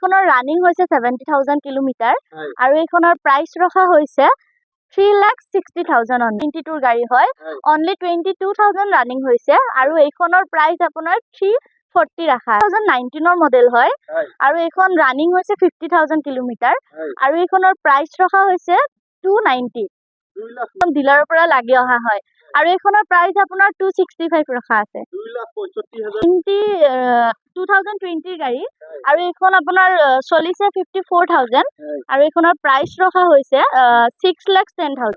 এইখনৰ ৰানিং হৈছে 70,000 কিলোমিটাৰ আৰু এইখনৰ প্ৰাইচ ৰখা হৈছে 3,60,000 অনলি 22 গাড়ী হয় অনলি 22,000 ৰানিং হৈছে আৰু এইখনৰ প্ৰাইচ আপোনাৰ 340 ৰাখা 2019 ৰ মডেল হয় আৰু এইখন ৰানিং হৈছে 50,000 কিলোমিটাৰ আৰু এইখনৰ প্ৰাইচ ৰখা হৈছে 290 ডিলাৰৰ পৰা লাগি অহা হয় আৰু এইখনৰ প্ৰাইচ আপোনাৰ 265 ৰখা আছে 2020 গাড়ী আৰু এইখন আপোনাৰ চলিছে 54,000 আৰু এইখনৰ প্ৰাইচ ৰখা হৈছে 6,10,000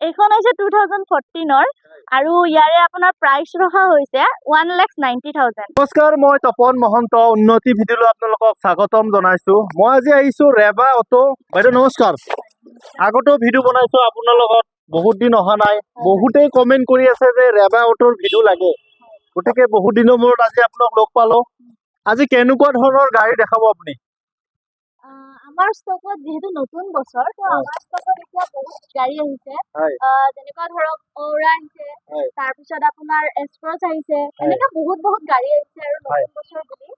এইখন হৈছে 2014 ৰ আৰু ইয়াৰে আপোনাৰ প্ৰাইচ ৰখা হৈছে 1,90,000 নমস্কাৰ মই তপন মহন্ত উন্নতি ভিডিঅ'লৈ আপোনালোকক স্বাগতম জনাইছো মই আজি আহিছো ৰেবা অটো বাইদেউ নমস্কাৰ আগতো ভিডিঅ' বনাইছো আপোনাৰ লগত বহুত দিন অহা নাই বহুতেই কমেন্ট কৰি আছে যে ৰেবা অটোৰ ভিডিঅ' লাগে গতিকে বহুত দিনৰ মূৰত আজি আপোনাক লগ পালো আজি কেনেকুৱা ধৰণৰ গাড়ী দেখাব আপুনি আমাৰ ষ্টকত যেহেতু নতুন বছৰ তো আমাৰ ষ্টকত এতিয়া বহুত গাড়ী আহিছে যেনেকুৱা ধৰক অ'ৰা আহিছে তাৰ পিছত আপোনাৰ এক্সপ্ৰেছ আহিছে এনেকা বহুত গাড়ী আহিছে আৰু নতুন বছৰ বুলি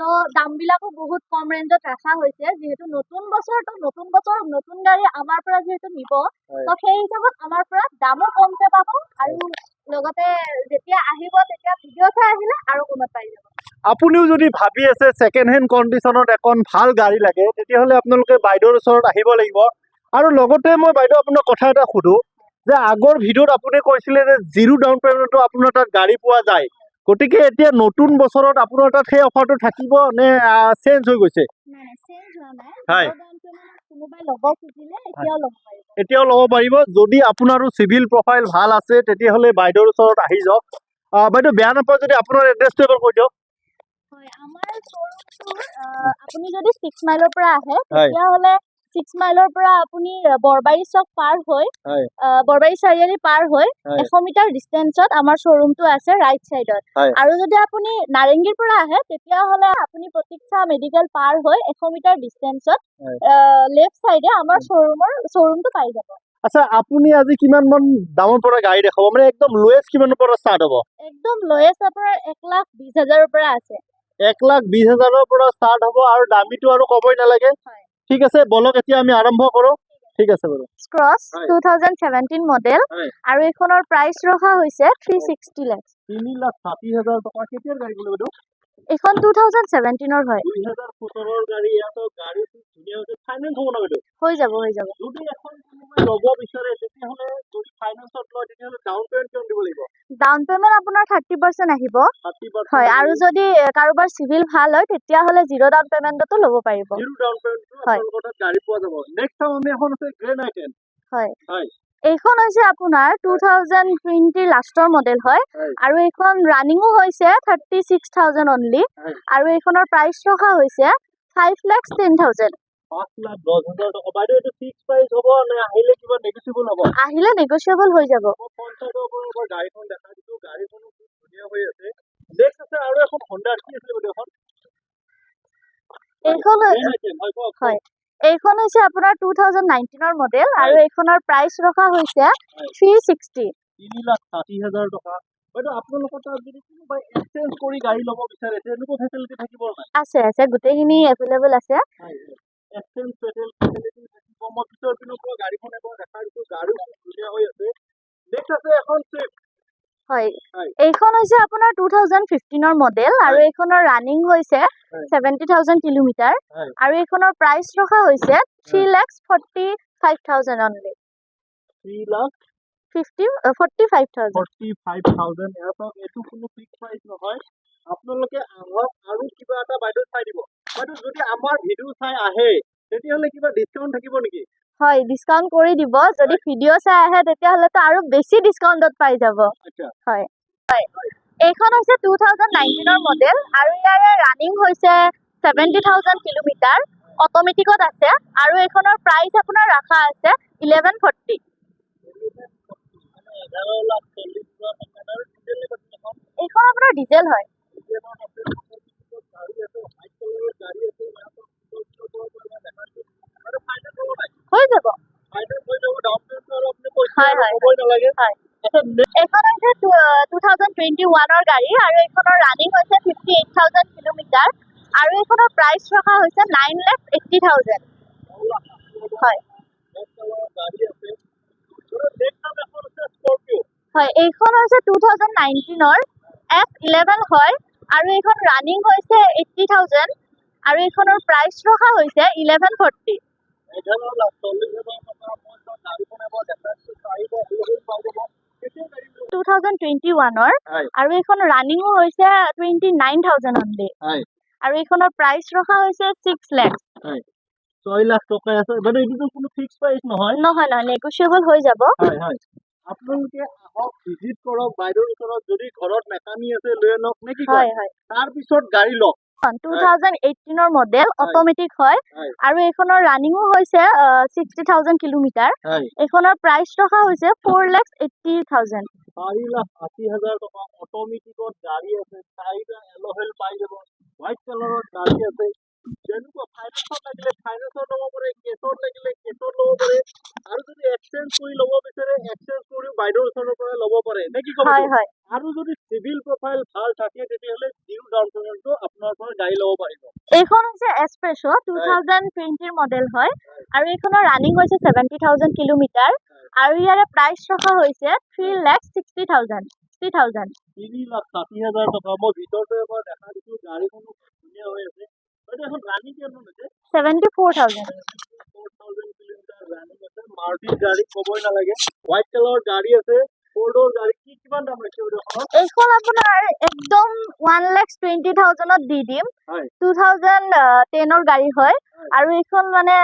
তো দাম বিলাকো বহুত কম ৰেঞ্জত ৰাখা হৈছে যেহেতু নতুন বছৰ নতুন গাড়ী আমাৰ পৰা যেহেতু নিব তো সেই হিচাপত আমাৰ পৰা দামো কমকে পাব আৰু লগতে যেতিয়া আহিব তেতিয়া ভিডিঅ' চাই আহিলে আৰু কমত পাই যাব আপুনিও যদি ভাবি আছে সেকেন্ড হ্যান্ড কন্ডিশনত এখন ভাল গাড়ী লাগে তেতিয়াহলে আপোনালোকে বাইদেউৰ ওচৰত আহিব লাগিব আৰু লগতে মই বাইদেউ আপোনাক কথা এটা সুধো যে আগৰ ভিডিঅ'ত আপুনি কৈছিলে যে জিৰো ডাউন পেমেন্টত আপোনাৰ তাত গাড়ী পোৱা যায় গতিকে এতিয়া নতুন বছৰত আপোনাৰ তাত সেই অফাৰটো থাকিব নে চেঞ্জ হৈ গৈছে নাই চেঞ্জ হোৱা নাই হয় কোনোবাই ল'ব খুজিলে এতিয়াও ল'ব পাৰিব যদি আপোনাৰো সিভিল প্ৰফাইল ভাল আছে তেতিয়াহলে বাইদেউৰ ওচৰত আহি যাওক বাইদেউ বেয়া নাপায় যদি আপোনাৰ এড্ৰেছটো এবাৰ কৈ দিয়ক হয় আমাৰ শ্বৰুমটো আপুনি যদি 6 মাইলৰ পৰা আহে তেতিয়াহলে 6 মাইলৰ পৰা আপুনি বৰবাৰী চক পাৰ হৈ বৰবাৰী চাৰিআলি পাৰ হৈ 100 মিটাৰ ডিসটেন্সত আমাৰ শ্বৰুমটো আছে ৰাইট সাইডত আৰু যদি আপুনি নাৰেংগীৰ পৰা আহে তেতিয়াহলে আপুনি প্ৰতীক্ষা মেডিকেল পাৰ হৈ 100 মিটাৰ ডিসটেন্সত লেফট সাইডে আমাৰ শ্বৰুমটো পাই যাব আচ্ছা আপুনি আজি কিমান মান দামৰ পৰা গাড়ী দেখাব মানে একদম লোয়েষ্ট কিমানৰ পৰা ষ্টাৰ্ট হ'ব একদম লোয়েষ্ট আপোনাৰ 1,20,000 ৰ পৰা আছে 1,20,000 ৰ পৰা ষ্টাৰ্ট হ'ব আৰু দামীটো আৰু কবই নালাগে ঠিক আছে বলক এতিয়া আমি আৰম্ভ কৰো ঠিক আছে বাৰু ক্ৰছ 2017 মডেল আৰু এইখনৰ প্ৰাইচ ৰখা হৈছে 360 লাখ 3,60,000 টকা কেতিয়াৰ গাড়ী ক'লে বাইদেউ এইখন 2017 ৰ হয় 2017 ৰ গাড়ী ইয়াতো গাড়ীটো ধুনীয়া হৈছে ফাইনেন্স হ'ব না বাইদেউ হৈ যাব যদি এখন কোনোবাই ল'ব বিচাৰে তেতিয়াহলে যদি ফাইনেন্সত লয় তেতিয়াহলে ডাউন পেমেন্ট কিমান দিব লাগিব ডাউন পেমেন্ট আপোনাৰ 30% আহিব 30% হয় আৰু যদি কাৰোবাৰ সিভিল ভাল হয় তেতিয়াহলে জিৰো ডাউন পেমেন্টতো ল'ব পাৰিব জিৰো ডাউন পেমেন্টটো আপোনালোকৰ তাত গাড়ী পোৱা যাব নেক্সট টাইম আমি এখন আছে গ্ৰেণ্ড আইটেন হয় এইখন হৈছে আপোনাৰ 2020 লাষ্টৰ মডেল হয় আৰু এইখন ৰানিংও হৈছে 36,000 অনলি আৰু এইখনৰ প্ৰাইচ ৰখা হৈছে 5,10,000 5,10,000 টকা বাইদেউ এইটো ফিক্স প্ৰাইচ হ'ব নে আহিলে কিবা নেগোচিয়েবল হ'ব আহিলে নেগোচিয়েবল হৈ যাব পঞ্চায়তৰ পৰা গাড়ীখন দেখা দিছো গাড়ীখনো খুব ধুনীয়া হৈ আছে নেক্সট আছে আৰু এখন হন্ডা কি আছে বাইদেউ এখন হয় এইখন হৈছে আপোনাৰ 2019 ৰ মডেল আৰু এইখনৰ প্ৰাইচ ৰখা হৈছে 360 3,60,000 টকা বাইদেউ আপোনালোকৰ তাত যদি কোনোবাই এক্সচেঞ্জ কৰি গাড়ী ল'ব বিচাৰে তেনেকুৱা ফেচিলিটি থাকিব নাই আছে গোটেইখিনি এভেইলেবল আছে এক্সচেঞ্জ ফেচিলিটি থাকিব মই পিছৰ পিনৰ পৰা গাড়ীখন এবাৰ দেখা দিছো গাড়ী খুব ধুনীয়া হৈ আছে নেক্সট আছে এখন সুইফট হয় এইখন হৈছে আপোনাৰ 2015 ৰ মডেল আৰু এইখনৰ ৰানিং হৈছে 70,000 কিলোমিটাৰ আৰু এইখনৰ প্ৰাইচ ৰখা হৈছে 3,45,000 অনলি 3,45,000 এইটো কোনো ফিক্স প্ৰাইচ নহয় আপোনালোকে আহক আৰু কিবা এটা বাইদেউ চাই দিব বাইদেউ যদি আমাৰ ভিডিঅ' চাই আহে তেতিয়াহ'লে কিবা ডিছকাউণ্ট থাকিব নেকি হয় ডিসকাউন্ট কৰি দিব যদি ভিডিও চাই আহে তেতিয়াহলে তো আৰু বেছি ডিসকাউন্টত পাই যাব হয় এইখন হৈছে 2019 ৰ মডেল আৰু ইয়াৰে ৰানিং হৈছে 70,000 কিলোমিটাৰ অটোমেটিকত আছে আৰু এইখনৰ প্ৰাইচ আপোনাৰ ৰাখা আছে 1140 এইখন আপোনাৰ ডিজেল হয় হৈ যাব এইখন হৈছে 2021 ৰ গাড়ী আৰু এইখনৰ ৰানিং হৈছে 58,000 কিলোমিটাৰ আৰু এইখনৰ প্ৰাইচ ৰখা হৈছে 9,80,000 হয় হয় এইখন হৈছে 2019ৰ F11 হয় আৰু এইখন ৰানিং হৈছে 80,000 আৰু এইখনৰ প্ৰাইচ ৰখা হৈছে 1140 2021ৰ আৰু এইখন ৰানিংও হৈছে 29,000 অনলি আৰু এইখনৰ প্ৰাইচ ৰখা হৈছে 6 লাখ 6 লাখ টকা আছে মানে এইটো কোনো ফিক্স প্ৰাইস নহয় নহয় নেগোশিয়েবল হৈ যাব আপোনালোকে আহক ভিজিট কৰক বাইদেউৰ ওচৰত যদি ঘৰত মেকানিক আছে লৈ আনক নে কি হয় তাৰ পিছত গাড়ী লওক 2018ৰ মডেল অটোমেটিক হয় আৰু এইখনৰ ৰানিংও হৈছে 60,000 কিলোমিটাৰ এইখনৰ প্ৰাইচ ৰখা হৈছে 4,80,000 4,80,000 টকা অটোমেটিকত গাড়ী আছে চাৰিটা এল'হেল পাই যাব হোৱাইট কালাৰৰ গাড়ী আছে যেনেকুৱা ফাইনেন্সত লাগিলে ফাইনেন্সত ল'ব পাৰে কেছত লাগিলে কেছত ল'ব পাৰে আৰু যদি এক্সচেঞ্জ কৰি ল'ব বিচাৰে এক্সচেঞ্জ কৰিও বাইদেউৰ ওচৰৰ পৰা ল'ব পাৰে নে কি ক'ব আৰু যদি চিভিল প্ৰফাইল ভাল থাকে তেতিয়াহ'লে জিৰ' ডাউন পেমেণ্টটো আপোনাৰ পৰা গাড়ী ল'ব পাৰিব এইখন হৈছে এস্প্ৰেছো 2020ৰ মডেল হয় আৰু এইখনৰ ৰানিং হৈছে 70,000 কিলোমিটাৰ আৰু ইয়াৰে প্ৰাইচ ৰখা হৈছে 3,60,000 3,60,000 টকা মই ভিতৰতে এবাৰ দেখা দিছো গাড়ীখনো ধুনীয়া হৈ আছে এখন ৰানিং কিমান হৈছে 74,000 কিলোমিটাৰ ৰানিং আছে মাৰুতি গাড়ী ক'বই নালাগে হোৱাইট কালাৰৰ গাড়ী আছে ফ'ৰ্ডৰ গাড়ী কিমান দাম ৰাখিছে এইখন আপোনাৰ একদম 1,20,000ত দি দিম 2010ৰ গাড়ী হয় আৰু এইখন মানে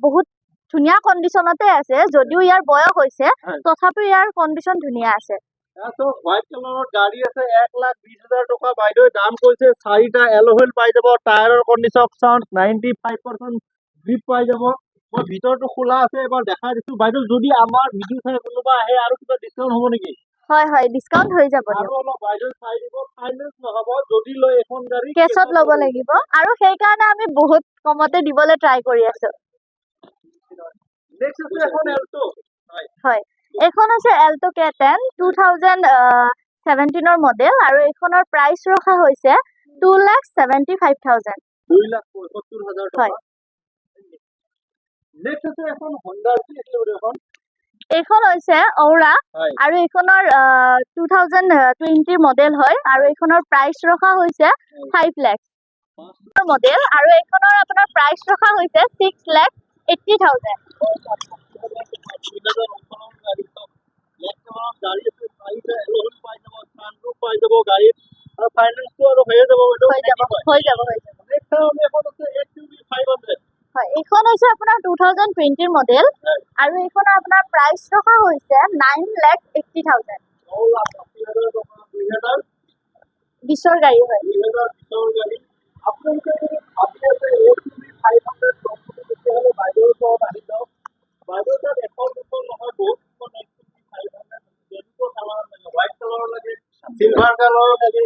বহুত ধুনীয়া কণ্ডিশ্যনতে আছে যদিও ইয়াৰ বয়স হৈছে তথাপিও ইয়াৰ কণ্ডিশ্যন ধুনীয়া আছে হোৱাইট কালাৰৰ গাড়ী আছে 1,20,000 টকা বাইদেউ দাম কৈছে চাৰিটা এল'হেল পাই যাব টায়াৰৰ কণ্ডিশ্যন চাউণ্ড 95% গ্ৰিপ পাই যাব মই ভিতৰটো খোলা আছে এবাৰ দেখাই দিছো বাইদেউ যদি আমাৰ ভিডিঅ' চাই কোনোবা আহে আৰু কিবা ডিছকাউণ্ট হ'ব নেকি হয় ডিসকাউন্ট হৈ যাব আৰু অলপ বাইদেউ চাই দিব ফাইনেন্স নহব যদি লৈ এখন গাড়ী কেছত ল'ব লাগিব আৰু সেই কাৰণে আমি বহুত কমতে দিবলৈ ট্ৰাই কৰি আছো নেক্সট আছে এখন এল্টো হয় এইখন আছে এল্টো K10 2017ৰ মডেল আৰু এইখনৰ প্ৰাইচ ৰখা হৈছে 2,75,000 2,75,000 টকা নেক্সট আছে এখন Honda এইখন হৈছে অউৰা আৰু এইখনৰ 2020ৰ মডেল হয় আৰু এইখনৰ প্ৰাইচ ৰখা হৈছে 5 লাখ মডেল আৰু এইখনৰ আপোনাৰ প্ৰাইচ ৰখা হৈছে 6,80,000 এইখন হৈছে আপোনাৰ 2020ৰ মডেল আৰু এইখনৰ আপোনাৰ প্ৰাইচ ৰখা হৈছে 9,80,000 20ৰ গাড়ী হয় আপোনালোকে যদি ভাবি আছে বাইদেউৰ ওচৰত আহি যাওক বাইদেউ তাত এখন দুখন নহয় বহুত হোৱাইট কালাৰৰ লাগে চিলভাৰ কালাৰৰ লাগে